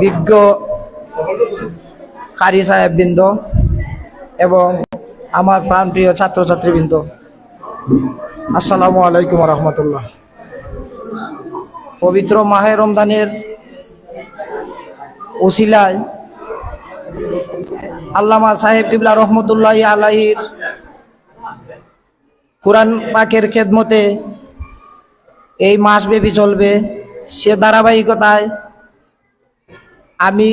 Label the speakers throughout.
Speaker 1: বিজ্ঞ কারি সাহেববৃন্দ এবং আমার প্রাণপ্রিয় ছাত্রছাত্রীবৃন্দ, আসসালামু আলাইকুম রহমতুল্লাহ। পবিত্র মাহে রমজানের ওসিলায় আল্লামা সাহেব কিবলা রহমতুল্লাহি আলাইহির কুরআন পাকের খেদমতে এই মাসব্যাপী চলবে, সে ধারাবাহিকতায় আমি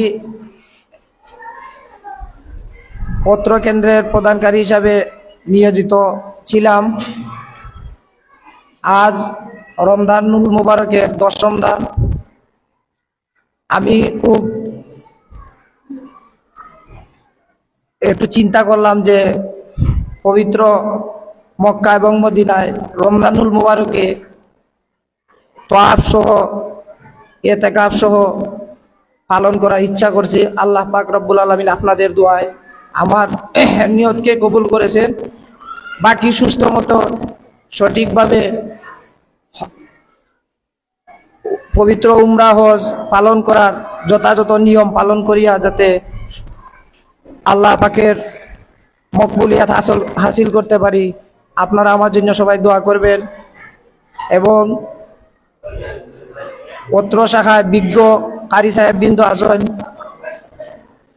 Speaker 1: পত্র কেন্দ্রের প্রদানকারী হিসাবে নিয়োজিত ছিলাম। আজ রমজানুল মুবারকের 10 রমজান। আমি খুব একটু চিন্তা করলাম যে পবিত্র মক্কা এবং মদিনায় রমজানুল মুবারকে তোয়াফ সহ ইতিকাফ সহ পালন করার ইচ্ছা করছি। আল্লাহ পাক রব্বুল আলামিন আপনাদের দোয়ায় আমার নিয়তকে কবুল করেছেন। বাকি সুস্থ মতো সঠিকভাবে পবিত্র উমরা হজ পালন করার যথাযথ নিয়ম পালন করিয়া যাতে আল্লাহ পাকের মকবুলিয়াত হাসিল করতে পারি, আপনারা আমার জন্য সবাই দোয়া করবেন। এবং পত্র শাখায় বিজ্ঞ কারি সাহেববৃন্দ আছেন,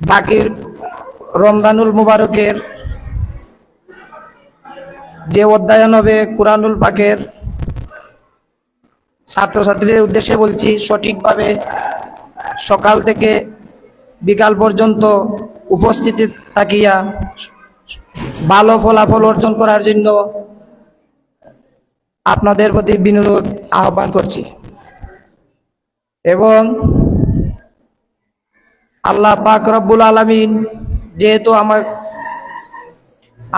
Speaker 1: বাকির রমজানুল মুবারকের যে অধ্যয়ন হবে কুরআনুল পাকের ছাত্রছাত্রীদের উদ্দেশ্যে বলছি, সঠিকভাবে সকাল থেকে বিকাল পর্যন্ত উপস্থিতি থাকিয়া ভালো ফলাফল অর্জন করার জন্য আপনাদের প্রতি বিনীত আহ্বান করছি। এবং আল্লাহ পাক রব্বুল আলামিন যেহেতু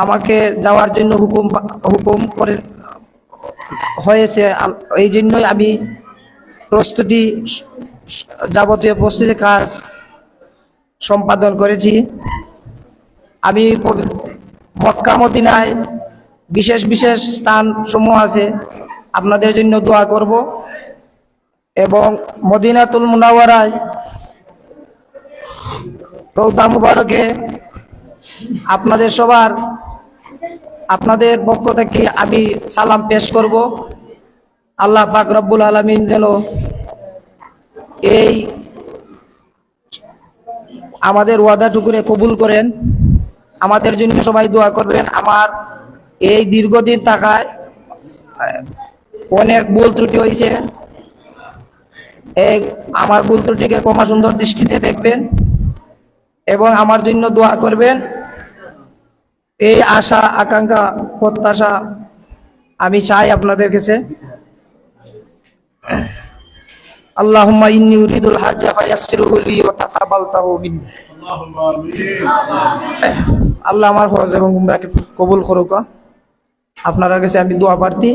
Speaker 1: আমাকে যাওয়ার জন্য হুকুম করে হয়েছে, এই জন্যই আমি যাবতীয় প্রস্তুতি কাজ সম্পাদন করেছি। আমি মক্কা মদিনায় বিশেষ বিশেষ স্থান সমূহ আছে, আপনাদের জন্য দোয়া করব। এবং মদিনাতুল মুনাওয়ারায় রওজা মুবারকে আপনাদের পক্ষ থেকে আমি সালাম পেশ করব। আল্লাহ পাক রব্বুল আলামিন যেন এই আমাদের ওয়াদাটুকুরে কবুল করেন। আমাদের জন্য সবাই দোয়া করবেন। আমার এই দীর্ঘদিন থাকায় অনেক ভুল ত্রুটি হয়েছে, আমার ভুল ত্রুটিকে ক্ষমা সুন্দর দৃষ্টিতে দেখবেন এবং আমার জন্য দোয়া করবেন। এই আশা আকাঙ্ক্ষা প্রত্যাশা আমি চাই আপনাদের কাছে। আল্লাহুম্মা ইন্নী উরিদুল হাজ্জা ফায়াসসিরহু লি ওয়া তাকাব্বালহু মিন্নি। আল্লাহ আমার হজ এবং উমরাকে কবুল করুক। আপনার কাছে আমি দোয়া প্রার্থী।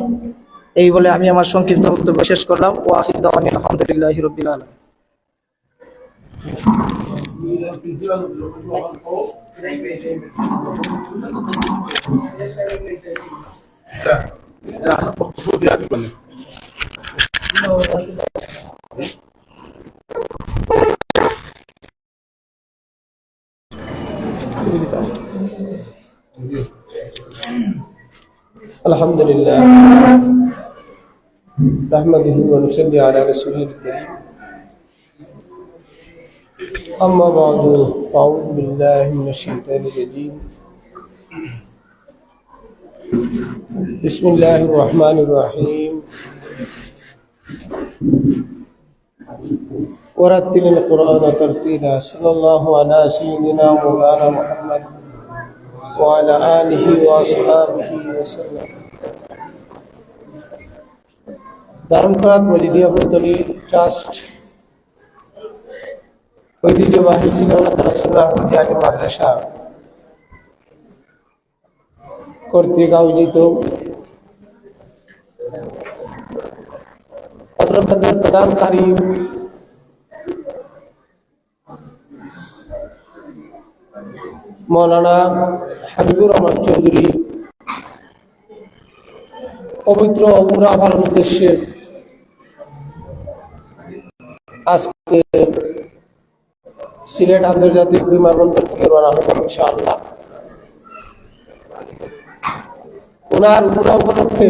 Speaker 1: এই বলে আমি আমার সংক্ষিপ্ত বক্তব্য শেষ করলাম। ওয়া আখিরু দাওয়ানা আলহামদুলিল্লাহি রাব্বিল আলামিন।
Speaker 2: আলহামদুলিল্লাহ নাহমাদুহু ওয়া নুসাল্লি আলা রাসূলিল কারীম আম্মা বা'দু আউযু বিল্লাহি মিনাশ শাইতানির রাজীম বিসমিল্লাহির রহমানির রহিম ওয়ারাত্তিলিল কুরআনা তারতিলা সাল্লাল্লাহু আলা সাইয়্যিদিনা মাওলানা মুহাম্মদ ওয়া আলা আলিহি ওয়া আসহাবিহি ওয়া সাল্লাম। দারুল মজিদিয়া ফুলতলি ট্রাস্ট ঐতিহ্যবাহী সিলওয়াত মাদ্রাসা কর্তৃক আয়োজিত প্রদানকারী মৌলানা হাবিবুর রহমান চৌধুরী পবিত্র উমরা পালন উদ্দেশ্যে আজকে সিলেট আন্তর্জাতিক বিমানবন্দর থেকে রওনা হব ইনশাআল্লাহ। ওনার উমরা উপলক্ষে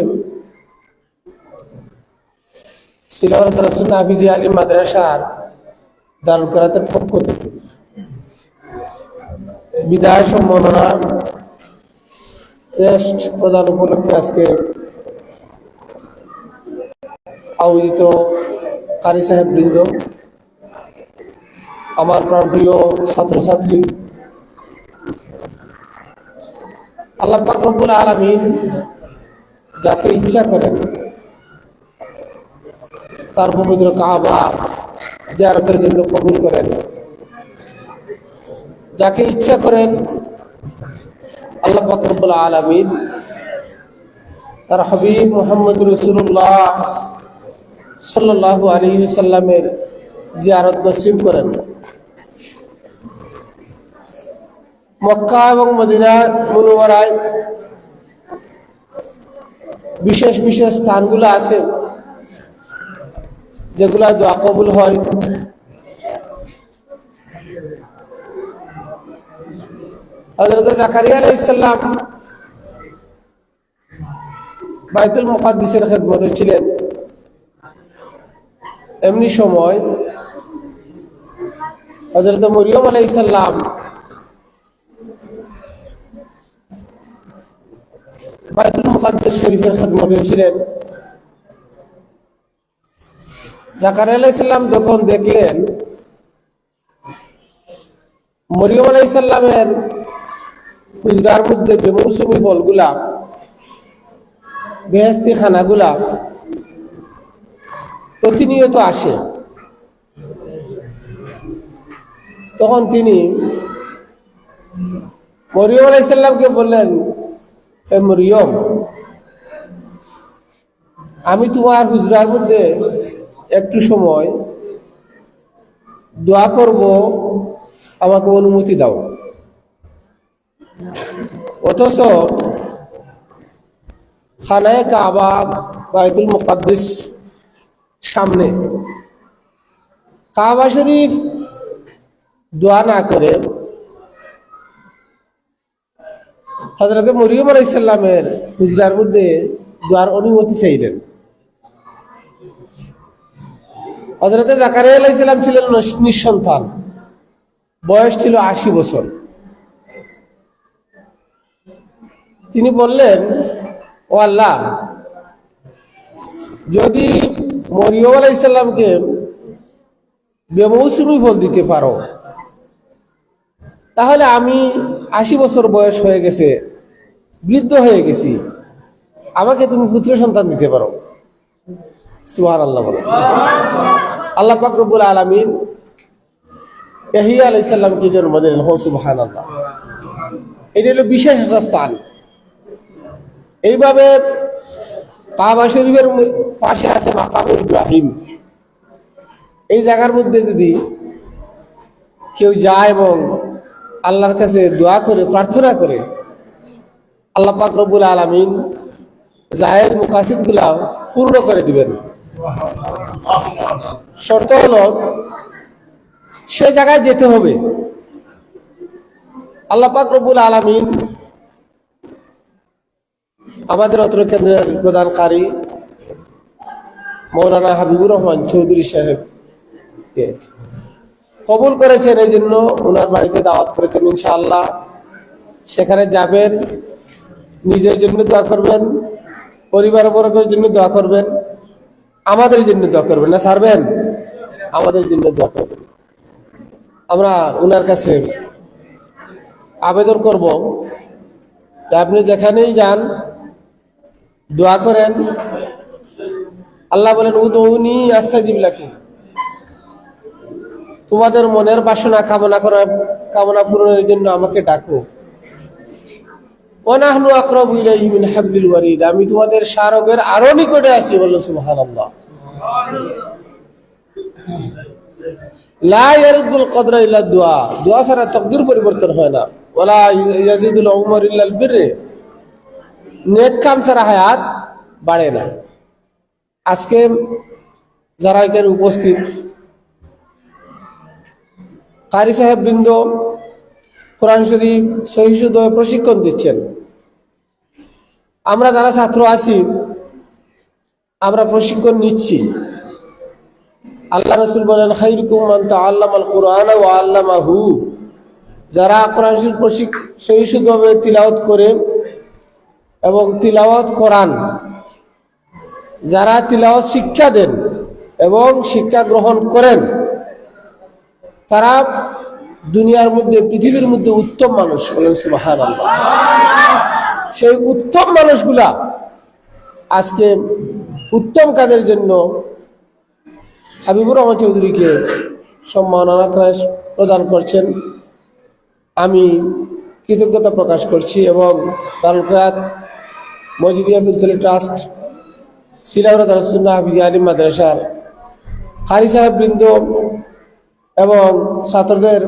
Speaker 2: সিলেট রাসূল হাফিজ আলী মাদ্রাসার দারুল কিরাতের পক্ষ থেকে বিদায় সম্মাননার ক্রেস্ট প্রদান উপলক্ষে আজকে আয়োজিত কারি সাহেব বৃন্দ, আমার প্রাণপ্রিয় ছাত্রছাত্রী, আল্লাহ পাক রব্বুল আলামিন যাকে ইচ্ছা করেন তার পবিত্র কাবা জিয়ারতের জন্য কবুল করেন, যাকে ইচ্ছা করেন আল্লাহ পাক রব্বুল আলামিন তার হাবিব মুহাম্মদ রাসূলুল্লাহ সাল্লাল্লাহু আলাইহি ওয়াসাল্লামের জিয়ারত নসিব করেন। মক্কা এবং মদিনা মুনাওয়ারায় বিশেষ বিশেষ স্থানগুলো আছে যেগুলা দোয়া কবুল হয়। হযরত জাকারিয়া আলাইহিস সালাম বাইতুল মুকাদ্দিসের খিদমতে ছিলেন। এমনি সময় হযরত মরিয়ম আলাইহিস সালাম বাইতুল মুকাদ্দিস শরীফের খিদমতে ছিলেন। জাকারিয়া আলাইহিস সালাম যখন দেখলেন মরিয়ম আলাইহিস সালামের হুজরার মধ্যে যে মৌসুমী ফলগুলা, বেহেশতি খানাগুলা প্রতিনিয়ত আসে, তখন তিনি মরিয়ম আলাইহিস সালামকে বললেন, হে মরিয়ম, আমি তোমার হুজরার মধ্যে একটু সময় দোয়া করব, আমাকে অনুমতি দাও। অথচ খানায়ে কাবা বাইতুল মুকাদ্দিস সামনে, কাবা শরীফ দোয়া না করে হযরত মরিয়ম আলাইহিস সালামের হুজরার মধ্যে দোয়ার অনুমতি চাইলেন। হযরত জাকারিয়া আলাইহিস সালাম ছিলেন নিঃসন্তান, বয়স ছিল 80 বছর। তিনি বললেন, ও আল্লাহ, যদি মরিয়ম আলাইহিস সালামকে বেমৌসুমী ফল দিতে পারো, তাহলে আমি 80 বছর বয়স হয়ে গেছে, বৃদ্ধ হয়ে গেছি, আমাকে তুমি পুত্র সন্তান দিতে পারো। সুবহানাল্লাহ বলো। আল্লাহ পাক রব্বুল আলামিন ইয়াহইয়া আলাইহিস সালামকে জন্ম দিলেন। সুবহানাল্লাহ। এটা হলো বিশেষ একটা স্থান। এইভাবে কাবা শরীফের পাশে আছে মাকাম ইব্রাহিম। এই জায়গার মধ্যে যদি কেউ যায় এবং আল্লাহর কাছে দোয়া করে, প্রার্থনা করে, আল্লাহ পাক রব্বুল আলামিন জায়েজ মুকাসিদগুলা পূর্ণ করে দিবেন। শর্ত হলো সে জায়গায় যেতে হবে। আল্লাহ পাক রব্বুল আলামিন আমাদের অত্র কেন্দ্রের প্রদানকারী মৌলানা হাবিবুর রহমান চৌধুরী সাহেবকে কবুল করেছেন। এই জন্য ওনার বাড়িতে দাওয়াত করেছেন। ইনশাআল্লাহ সেখানে যাবেন, নিজের জন্য দোয়া করবেন, পরিবার বর্গের জন্য দোয়া করবেন, আমাদের জন্য দোয়া করবেন। না ছাড়বেন, আমাদের জন্য দোয়া করবেন। আমরা ওনার কাছে আবেদন করব যে আপনি যেখানেই যান দোয়া করেন। আল্লাহ বলেন, উদউনি আস্তাজিব লাকুম, তোমাদের মনের বাসনা কামনা পূরণের জন্য আমাকে ডাকো। ওয়া নাহনু আকরাবু ইলাইহি মিন হাবলিল ওয়ারিদ, আমি তোমাদের শারগের আরো নিকটে আছি। বলো সুবহানাল্লাহ। লা ইয়ারুদুল কদরা ইল্লা দুআ, দোয়া ছাড়া তাকদীর পরিবর্তন হয় না। ওয়ালা ইয়াজিদুল উমর ইল্লাল বিররে, নেক কাম ছাড়া হায়াত বাড়ে না। আজকে যারা এখানে উপস্থিত, কারি সাহেব বৃন্দ কোরআন শরীফ সহিহ শুদ্ধভাবে প্রশিক্ষণ দিচ্ছেন। আমরা যারা ছাত্র আছি আমরা প্রশিক্ষণ নিচ্ছি। আল্লাহ রাসূল বলেন, খায়রুকুম মান তাআল্লামাল কুরআনা ওয়া আল্লামাহু। যারা কোরআন শরীফ সহিহ শুদ্ধভাবে তিলাওয়াত করে এবং তিলাওয়াত করান, যারা তিলাওয়াত শিক্ষা দেন এবং শিক্ষা গ্রহণ করেন, তারা দুনিয়ার মধ্যে পৃথিবীর মধ্যে উত্তম মানুষ। বলেন সুবহানাল্লাহ। সেই উত্তম মানুষগুলা আজকে উত্তম কাজের জন্য হাবিবুর রহমান চৌধুরীকে সম্মাননা প্রদান করছেন। আমি কৃতজ্ঞতা প্রকাশ করছি এবং দারুল কিরাত মজিদিয়া বিদ্যালয় ট্রাস্ট, সিলাউড়া দারুস সুন্নাহ হাফিজিয়া আলিম মাদ্রাসার কারি সাহেব বৃন্দ এবং ছাত্রদের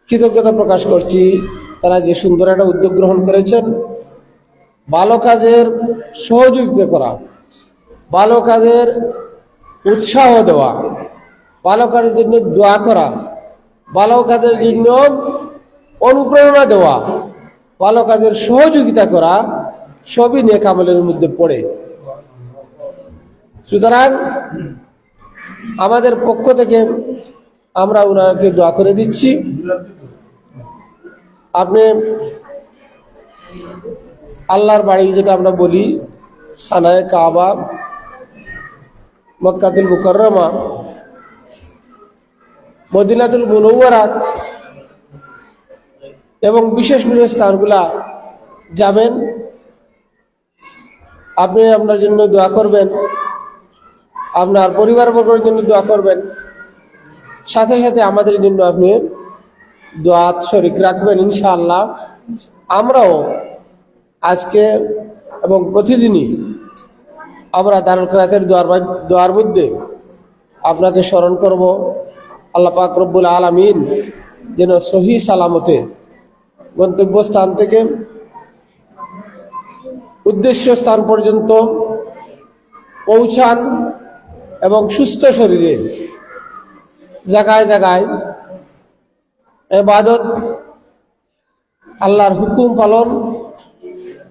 Speaker 2: কৃতজ্ঞতা প্রকাশ করছি। তারা যে সুন্দর একটা উদ্যোগ গ্রহণ করেছেন, ভালো কাজের সহযোগিতা করা, ভালো কাজের উৎসাহ দেওয়া, ভালো কাজের জন্য দোয়া করা, ভালো কাজের জন্য অনুপ্রেরণা দেওয়া, ভালো কাজের সহযোগিতা করা, সবই নেক আমলের মধ্যে পড়ে। সুতরাং আমাদের পক্ষ থেকে আমরা ওনাকে দোয়া করে দিচ্ছি। আপনি আল্লাহর বাড়ি যেটা আমরা বলি, খানায়ে কাবা, মক্কাতুল মুকাররমা, মদিনাতুল মুনাওয়ারা এবং বিশেষ বিশেষ স্থানগুলা যাবেন। আপনি আপনার জন্য দোয়া করবেন, আপনার পরিবারবর্গের জন্য দোয়া করবেন, সাথে সাথে আমাদের জন্য আপনি দোয়া শরীক রাখবেন। ইনশাআল্লাহ আমরাও আজকে এবং প্রতিদিনই আমরা দারুল কিরাতের দোয়ার মধ্যে আপনাকে স্মরণ করব। আল্লাহ পাক রব্বুল আলামিন যেন সহি সালামতে গন্তব্যস্থান থেকে উদ্দেশ্য স্থান পর্যন্ত পৌঁছান এবং সুস্থ শরীরে জায়গায় জায়গায় ইবাদত, আল্লাহর হুকুম পালন,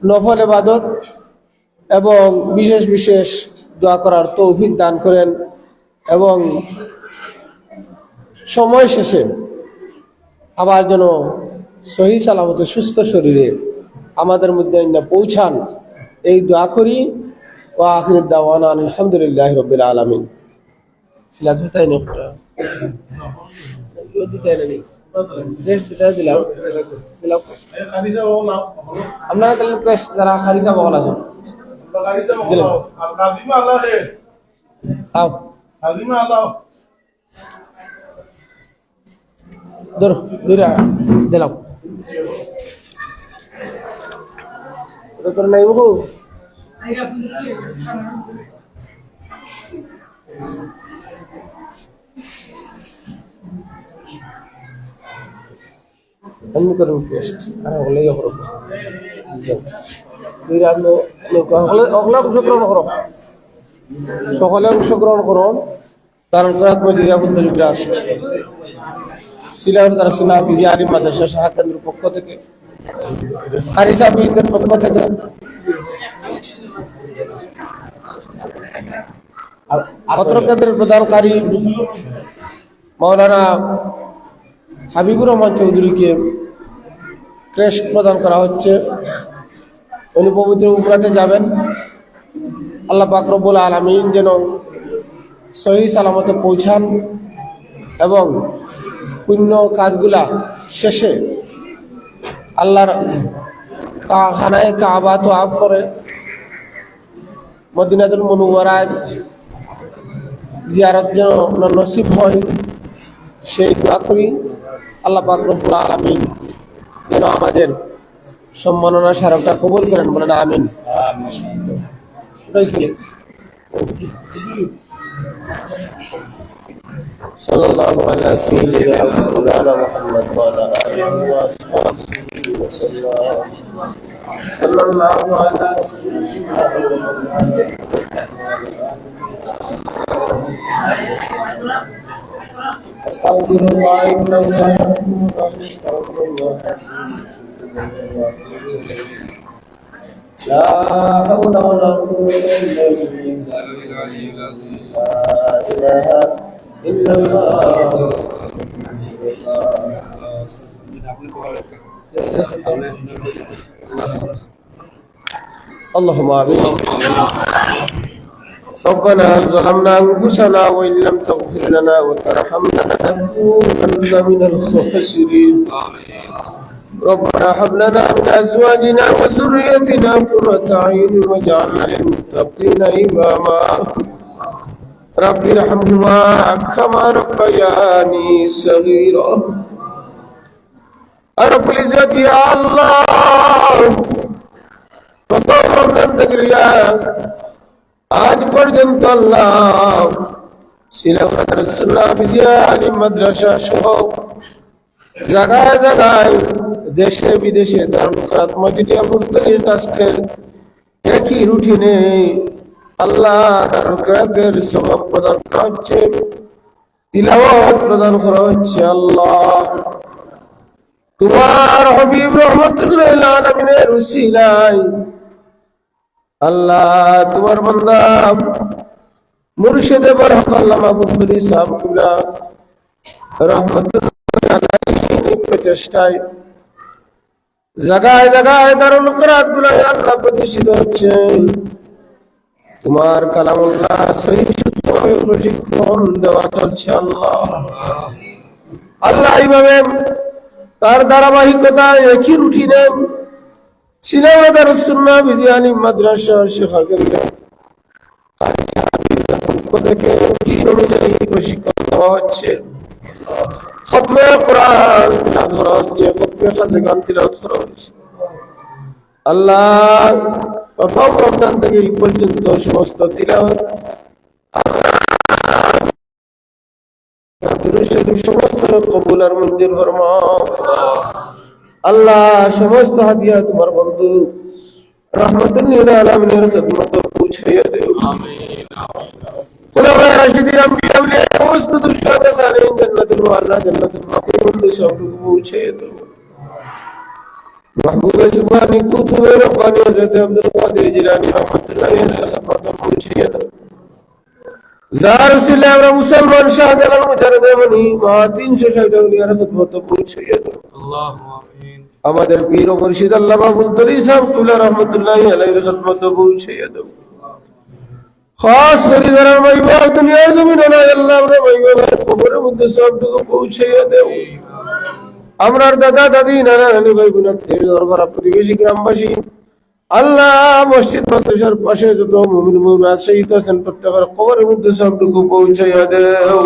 Speaker 2: নফল ইবাদত এবং বিশেষ বিশেষ দোয়া করার তৌফিক দান করেন এবং সময় শেষে আবার যেন সহি সালামতে সুস্থ শরীরে আমাদের মধ্যে পৌঁছান, এই দোয়া করি। ওয়া আখিরু দাওয়ানা আলহামদুলিল্লাহি রাব্বিল আলামিন। লাগতাই না একটা দিতে নেই ড্রেস দিলাম আপনারা তাহলে প্রেস যারা খারিজা বগল আছে ধরো দুইটা দিলাম তোর নাই বহু এমনি করে হলেই অংশগ্রহণ করো, সকলে অংশগ্রহণ করো। দারুল কিরাত মজিদিয়া বিদ্যালয় ট্রাস্ট, সিলাউড়া দারুস সুন্নাহ হাফিজিয়া আলিম মাদ্রাসা শাখা কেন্দ্রের পক্ষ থেকে, কারি সাহেবের পক্ষ থেকে পত্র কেন্দ্রের প্রধান কারি মাওলানা হাবিবুর রহমান চৌধুরীকে ক্রেস্ট প্রদান করা হচ্ছে। উনি পবিত্র উমরাতে যাবেন। আল্লাহ পাক রব্বুল আলামিন যেন সহি সালামতে পৌঁছান এবং পুণ্য কাজগুলা শেষে আল্লাহর খানায়ে কাবা তোয়াফ করে মদিনাতুল মুনাওয়ারায় জিয়ারত যেন নসিব হয়, সেই দোয়া করি। আল্লাহ পাক রব্বুল আলামিন যেন আমাদের সম্মাননা স্মারকটা কবুল করেন, বলেন আমিন। সাল্লাল্লাহু আলা সাইয়্যিদিনা মাওলানা মুহাম্মদ ওয়া আলা আলিহি ওয়া আসহাবিহি ওয়া সাল্লাম। সাল্লাল্লাহু আলা সাইয়্যিদিনা আস্তাগফিরুল্লাহ লা হাওলা ওয়ালা কুওয়াতা ইল্লা বিল্লাহ اللهم آمين ربنا ظلمنا أنفسنا وإن لم تغفر لنا وترحمنا لنكونن من الخاسرين ربنا هب لنا من أزواجنا وذريتنا قرة أعين واجعلنا للمتقين إماما رب ارحمهما كما ربياني صغيرا رب العزة يا الله আজ পর্যন্ত আল্লাহ সিলেবাসের সুন্নাহ বিদ্যালয় মাদ্রাসা সহ জায়গায় জায়গায় দেশে বিদেশে ধর্মকাত মসজিদে মুরতাকির ট্রাস্টের একই রুটিনে আল্লাহ ধর্মকাতের সওয়াব প্রদান করা হচ্ছে, তিলাওয়াত প্রদান করা হচ্ছে। আল্লাহ তোমার হাবিব রহমাতুল্লাহ আলামিনের উসিলায় আল্লাহ তোমার বান্দা মুর্শিদে বরকত আল্লামা বুখারী সাহেব কিবলা রহমাতুল্লাহ আলাইহি প্রচেষ্টায় জায়গায় জায়গায় দারুল কিরাত গুলো আল্লাহ প্রতিষ্ঠিত হচ্ছে। তোমার কালামুল্লাহ সহিহ শুদ্ধভাবে প্রশিক্ষণ দেওয়া চলছে। আল্লাহ আল্লাহ এইভাবে তার ধারাবাহিকতায় একই রুটিনে সিলেবাসের সুন্নাহ বিদ্যালয় মাদ্রাসা শিক্ষকদের পক্ষ থেকে রুটিন অনুযায়ী প্রশিক্ষণ দেওয়া হচ্ছে। খতমে কোরআন তিলাওয়াত করা হচ্ছে, খতমে খাজগান তিলাওয়াত করা হচ্ছে। আল্লাহ প্রথম রমজান থেকে এই পর্যন্ত সমস্ত তিলাওয়াত সমস্ত কবুল আর মঞ্জুর ফরমাও। আল্লাহ সমস্ত হাদিয়া তোমার বন্ধু রহমাতুল্লিল আলামিনের খিদমতে পৌঁছাইয়া দেও। আমিন। খুলাফায়ে রাশিদিন আম্বিয়া আউলিয়া সমস্ত দুশমন সালিহিন জান্নাতুল মুআল্লা জান্নাতুল মাকরুম সবটুকু পৌঁছাইয়া দেও। মাহবুবে সুবহানি কুতুবে রব্বানি হযরত আব্দুল কাদের জিলানী রহমাতুল্লাহি আলাইহির খিদমতে পৌঁছাইয়া দেও। যার উসিলে আমরা মুসলমান শাহজালাল মুজাররদে বনি মা 360 আউলিয়ার খিদমতে পৌঁছাইয়া দাও। আল্লাহু আমিন। আমাদের পীর ও মুর্শিদ আল্লামা বুখারী সাহেব কিবলা রহমাতুল্লাহি আলাইহির খিদমতে পৌঁছাইয়া দাও। খাস করে যারা মাইবা দুনিয়া জমিনে না আল্লাহ আমরা মাইবা কবরের মধ্যে সবটুকু পৌঁছাইয়া দাও। আমরার দাদা দাদি নানা নানি ভাই বোন দরবার প্রতিবেশী গ্রামবাসী আল্লাহ মসজিদ মাদ্রাসার পাশে যত মুমিন মুমিনাত শহীদ আছেন প্রত্যেকের কবরের মধ্যে সবটুকু পৌঁছাইয়া দেও।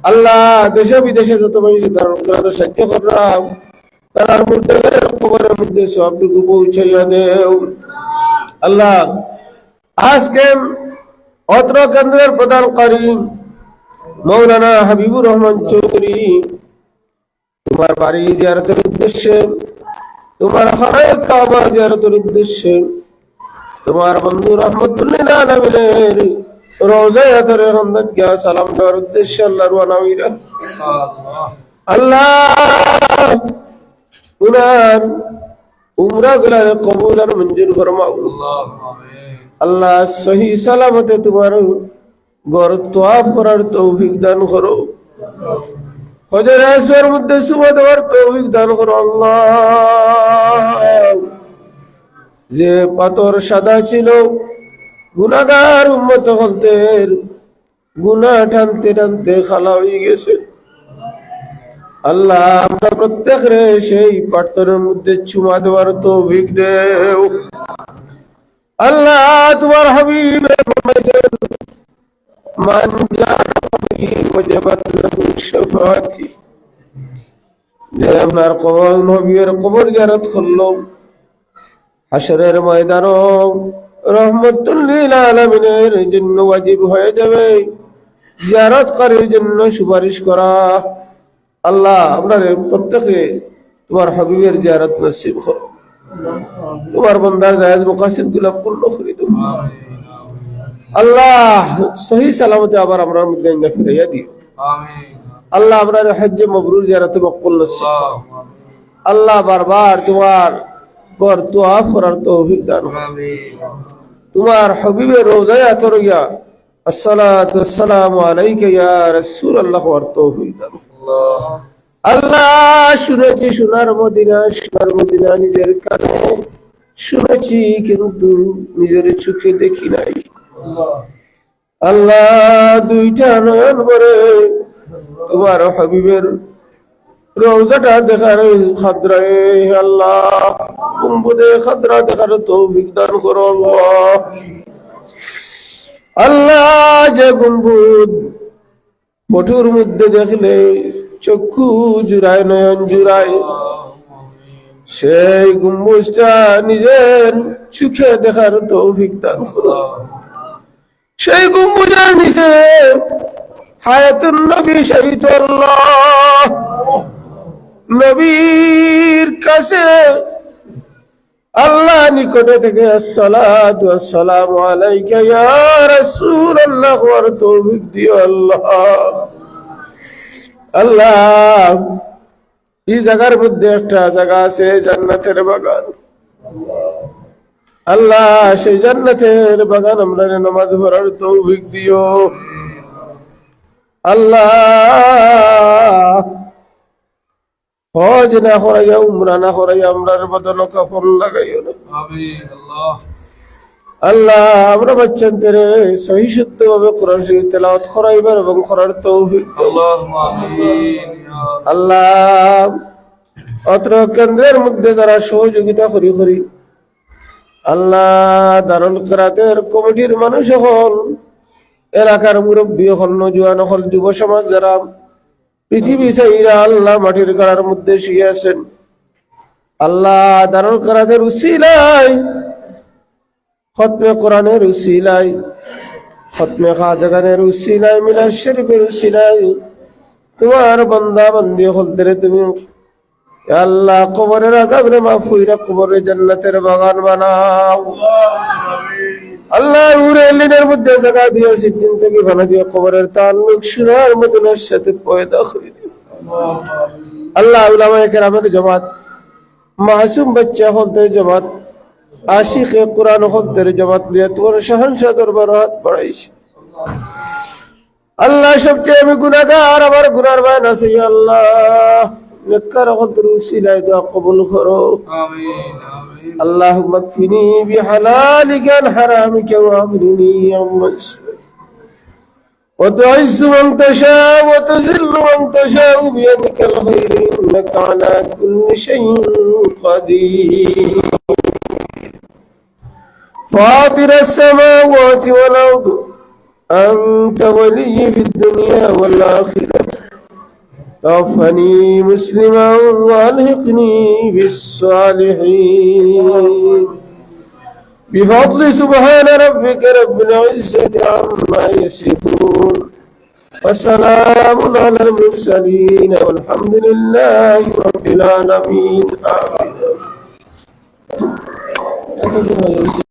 Speaker 2: আল্লাহ দেশে বিদেশে যত মানুষ ধারণ করা তো সাহায্য করলাম তার মধ্যে কবরের মধ্যে সবটুকু পৌঁছাইয়া দেও। আল্লাহ আজকে অত্র কেন্দ্রের প্রধানকারী মৌলানা হাবিবুর রহমান চৌধুরী তোমার বাড়ি জিয়ারতের উদ্দেশ্যে, তোমার খানায়ে কাবা জিয়ারতের উদ্দেশ্যে, তোমার বন্ধু রহমাতুল্লিল আলামিনের রওজায়ে আতহারে হামদান গিয়া সালাম দেওয়ার উদ্দেশ্যে আল্লাহ রওনা হইরা। আল্লাহ উনার উমরা গুলা কবুল আর মঞ্জুর ফরমাও। আল্লাহ সহি সালামতে তোমার ঘর তওয়াফ করার তৌফিক দান করো। হজরে আসওয়ার মধ্যে সুবহ দেওয়ার তৌফিক দান করো। আল্লাহ যে পাথর সাদা ছিল গুনাহগার উম্মত হলতের গুনাহ টানতে টানতে খালা হয়ে গেছে। আল্লাহ আমরা প্রত্যেকরে সেই পাথরের মধ্যে চুমা দেওয়ার তৌফিক দেও। আল্লাহ তোমার হাবিব ফরমাইছেন মান জাআনি ওয়াজাবাত লাহু শাফাআতি, যে আপনার কবর নবীর কবর জিয়ারত করলো হাশরের ময়দানে রহমাতুল লিল আলামিনের জন্য ওয়াজিব হয়ে যাবে জিয়ারতকারীর জন্য সুপারিশ করা। আল্লাহ আপনাদের প্রত্যেকে তোমার হাবিবের জিয়ারত নসিব করো। তোমার বান্দার জায়েজ মাকাসিদ গুলো পূর্ণ করে দাও। আল্লাহ সহি সালামতে আবার আমরার মধ্যে ফিরাইয়া দিও। আমিন। আল্লাহ আমরা হজ্জে মবরুর জিয়ারত মকবুল নসিব করো। আল্লাহ বারবার তোমার ঘর তোয়াফ করার তৌফিক দান করো। তোমার হবিবের রোজায় আতরিয়া আসসালাতু ওয়াসসালামু আলাইকা ইয়া রাসূলুল্লাহ ওয়ার তৌফিক দান করো। আল্লাহ শুনেছি সোনার মদিনা নিজের কানে শুনেছি, কিন্তু নিজের চোখে দেখি নাই। আল্লাহ দুইটা নয়ন ভরে তোমার হাবিবের রওজাটা দেখার খাদরায়ে আল্লাহ কুম্বুদে খাদরা দেখার তৌফিক দান করো আল্লাহ। আল্লাহ যে গুম্বুদ ফটোর মধ্যে দেখলে চক্ষু জুড়ায় নয়ন জুড়ায়, সেই গম্বুজটা নিজের চোখে দেখার তৌফিক দান করো। সেই গম্বুজের নিচে হায়াতুন নবী শহীদ আল্লাহ নবীর কাছে আল্লাহ নিকটে থেকে আসসালাতু ওয়াসসালামু আলাইকা ইয়া রাসূলুল্লাহ ওয়ার তৌফিক দিও আল্লাহ। আল্লাহ এই জায়গার মধ্যে একটা জায়গা আছে জান্নাতের বাগান। আল্লাহ সেই জান্নাতের বাগান আমরা নামাজ পড়ার তৌফিক দিও আল্লাহ। হজ না করাইয়া উমরা না করাইয়া আমরার বদন কাফন লাগাইও না আল্লাহ। আমরা বাচ্চাদের সহি শুদ্ধ ভাবে কোরআন শরীফ তেলাওয়াত করাইবার এবং করার তৌফিক আল্লাহ। অত্র কেন্দ্রের মধ্যে যারা সহযোগিতা করি আল্লাহ, দারুল কিরাতের কমিটির মানুষ হল, এলাকার মুরব্বী হল, নওজোয়ান হল, যুব সমাজ যারা পৃথিবী চাইরা আল্লাহ মাটির গাড়ার মধ্যে শুয়ে আছেন আল্লাহ, দারুল কিরাতের উসিলায়, খতমে কোরআনের উসিলায়, খতমে খাজাগানের উসিলায়, মিলাদ শরীফের উসিলায় তোমার বান্দা বান্দি হলদের তুমি আল্লাহ কবরের আযাবরে মাফ কইরা কবরে জান্নাতের বাগান বানাও আল্লাহ। উরেলিনের মধ্যে জায়গা দিও, সিদ্দিন থেকে বানা দিও, কবরের তাল্লুক সুরার মদিনার সাথে পয়দা করে দিও আল্লাহ। উলামায়ে কেরামের জামাত, মাসুম বাচ্চা হলদের জামাত, আশিকে কোরআন হলদের জামাত লিয়া তোমার শাহানশাহ দরবার হাত বাড়াইছে আল্লাহ। সবচেয়ে আমি গুনাহগার, আমার গুনার ভাই আছে আল্লাহ, নেককার হলদের উসিলায় দোয়া কবুল করো আমিন আমিন। আল্লাহুম্মা কফিনি বিহালালিকা আন হারামিকা ওয়াগনিনি আম্মান সিওয়াক ওয়া তু'ইজ্জু মান তাশাউ ওয়া তুযিল্লু মান তাশাউ বিয়াদিকাল খায়র ইন্নাকা আলা কুল্লি শাইইন কাদির। ফাতিরাস সামাওয়াতি ওয়াল আরদ أنت ولي في الدنيا والآخرة توفني مسلما وألحقني بالصالحين بفضل سبحان ربك رب العزة عما يصفون وسلام على المرسلين والحمد لله رب العالمين آمين.